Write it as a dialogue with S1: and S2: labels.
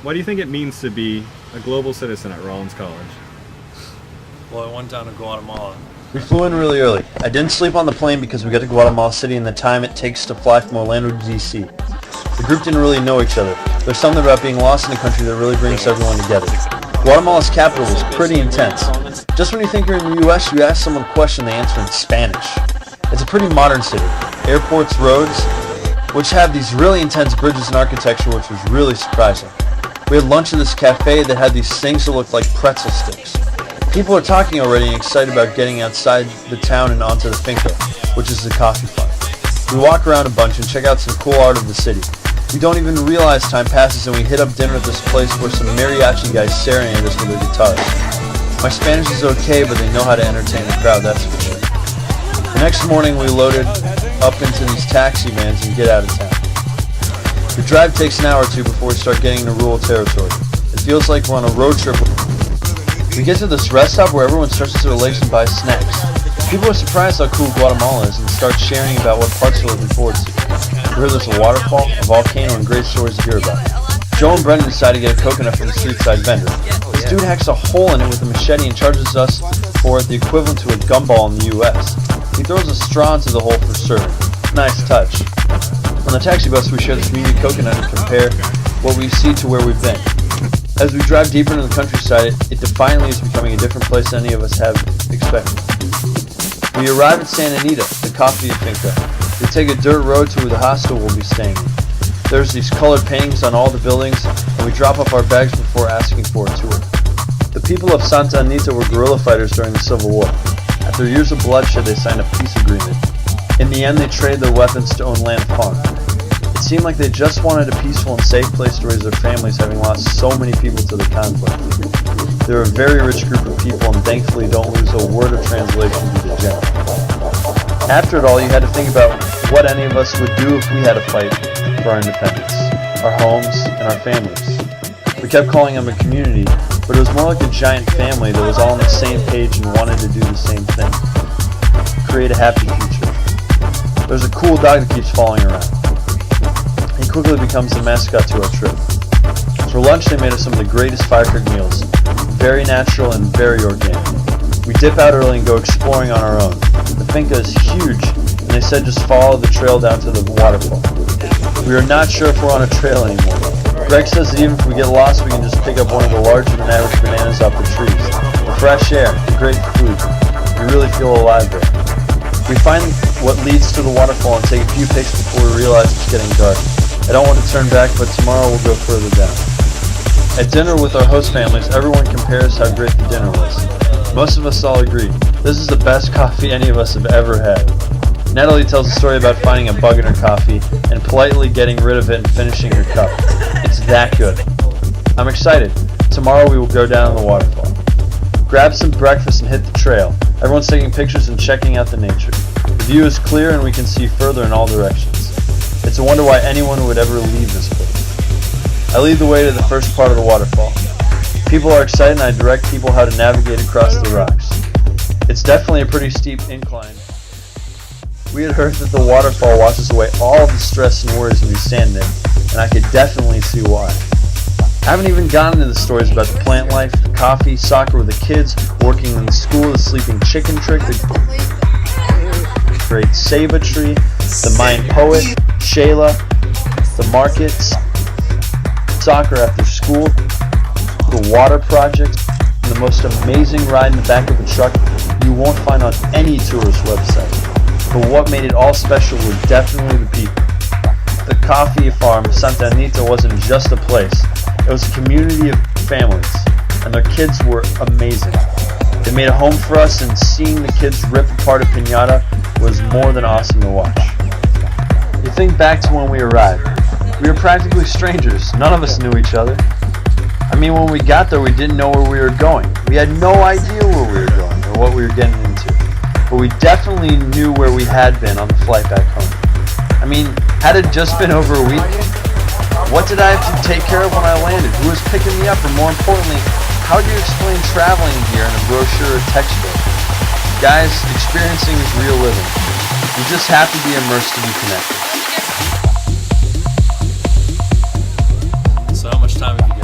S1: What do you think it means to be a global citizen at Rollins College?
S2: Well, I went down to Guatemala.
S3: We flew in really early. I didn't sleep on the plane because we got to Guatemala City in the time it takes to fly from Orlando to DC. The group didn't really know each other. There's something about being lost in a country that really brings everyone together. Guatemala's capital was pretty intense. Just when you think you're in the U.S., you ask someone a question, they answer in Spanish. It's a pretty modern city. Airports, roads, which have these really intense bridges and architecture, which was really surprising. We had lunch at this cafe that had these things that looked like pretzel sticks. People are talking already and excited about getting outside the town and onto the finca, which is the coffee farm. We walk around a bunch and check out some cool art of the city. We don't even realize time passes and we hit up dinner at this place where some mariachi guys serenade us with their guitars. My Spanish is okay, but they know how to entertain the crowd, that's for sure. The next morning we loaded up into these taxi vans and get out of town. The drive takes an hour or two before we start getting into rural territory. It feels like we're on a road trip. We get to this rest stop where everyone stretches their legs and buys snacks. People are surprised how cool Guatemala is and start sharing about what parts they're looking forward to. We heard there's a waterfall, a volcano, and great stories to hear about. Joe and Brendan decided to get a coconut from a street-side vendor. This dude hacks a hole in it with a machete and charges us for it the equivalent to a gumball in the US. He throws a straw into the hole for serving. Nice touch. On the taxi bus, we share the community coconut and compare what we see to where we've been. As we drive deeper into the countryside, it defiantly is becoming a different place than any of us have expected. We arrive at Santa Anita, the coffee finca. We take a dirt road to the hostel we'll be staying in. There's these colored paintings on all the buildings, and we drop off our bags before asking for a tour. The people of Santa Anita were guerrilla fighters during the Civil War. After years of bloodshed, they signed a peace agreement. In the end, they traded their weapons to own land farm. It seemed like they just wanted a peaceful and safe place to raise their families, having lost so many people to the conflict. They're a very rich group of people and thankfully don't lose a word of translation due to general. After it all, you had to think about what any of us would do if we had to fight for our independence, our homes, and our families. We kept calling them a community, but it was more like a giant family that was all on the same page and wanted to do the same thing. Create a happy future. There's a cool dog that keeps following around. He quickly becomes the mascot to our trip. For lunch, they made us some of the greatest fire-cooked meals. Very natural and very organic. We dip out early and go exploring on our own. The finca is huge, and they said just follow the trail down to the waterfall. We are not sure if we're on a trail anymore. Greg says that even if we get lost, we can just pick up one of the larger than average bananas off the trees. The fresh air, the great food. We really feel alive there. We find what leads to the waterfall and take a few pics before we realize it's getting dark. I don't want to turn back, but tomorrow we'll go further down. At dinner with our host families, everyone compares how great the dinner was. Most of us all agree, this is the best coffee any of us have ever had. Natalie tells a story about finding a bug in her coffee and politely getting rid of it and finishing her cup. It's that good. I'm excited. Tomorrow we will go down the waterfall. Grab some breakfast and hit the trail. Everyone's taking pictures and checking out the nature. The view is clear and we can see further in all directions. It's a wonder why anyone would ever leave this place. I lead the way to the first part of the waterfall. People are excited and I direct people how to navigate across the rocks. It's definitely a pretty steep incline. We had heard that the waterfall washes away all the stress and worries when you stand there, and I could definitely see why. I haven't even gotten into the stories about the plant life, the coffee, soccer with the kids, working in the school, the sleeping chicken trick, the great Saba tree, the Mayan poet, Shayla, the markets, soccer after school, the water project, and the most amazing ride in the back of a truck you won't find on any tourist website. But what made it all special were definitely the people. The coffee farm, Santa Anita, wasn't just a place. It was a community of families, and their kids were amazing. They made a home for us, and seeing the kids rip apart a piñata was more than awesome to watch. You think back to when we arrived. We were practically strangers. None of us knew each other. I mean, when we got there, we didn't know where we were going. We had no idea where we were going or what we were getting into. But we definitely knew where we had been on the flight back home. I mean, had it just been over a week? What did I have to take care of when I landed? Who was picking me up? And more importantly, how do you explain traveling here in a brochure or textbook? Guys, experiencing is real living. You just have to be immersed to be connected.
S2: So how much time have you